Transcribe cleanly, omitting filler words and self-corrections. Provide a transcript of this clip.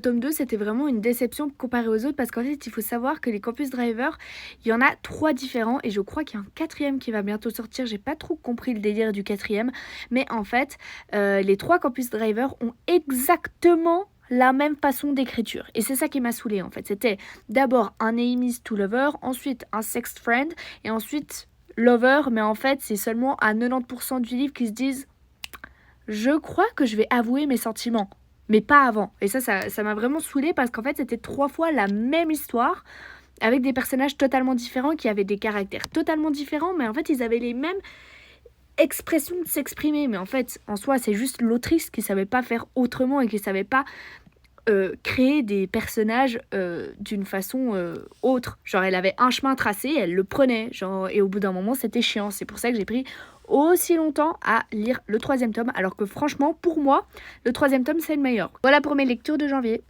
Le tome 2, c'était vraiment une déception comparé aux autres parce qu'en fait, il faut savoir que les Campus Driver, il y en a 3 différents et je crois qu'il y a un 4e qui va bientôt sortir. J'ai pas trop compris le délire du 4e, mais en fait, les 3 Campus Driver ont exactement la même façon d'écriture. Et c'est ça qui m'a saoulée en fait. C'était d'abord un enemies to lover, ensuite un sex friend et ensuite lover, mais en fait, c'est seulement à 90% du livre qu'ils se disent je crois que je vais avouer mes sentiments. Mais pas avant. Et ça m'a vraiment saoulée parce qu'en fait, c'était 3 fois la même histoire avec des personnages totalement différents qui avaient des caractères totalement différents, mais en fait, ils avaient les mêmes expressions de s'exprimer. Mais en fait, en soi, c'est juste l'autrice qui savait pas faire autrement et qui savait pas créer des personnages d'une façon autre. Genre, elle avait un chemin tracé, elle le prenait. Genre, et au bout d'un moment, c'était chiant. C'est pour ça que j'ai pris aussi longtemps à lire le 3e tome, alors que franchement, pour moi, le 3e tome, c'est le meilleur. Voilà pour mes lectures de janvier.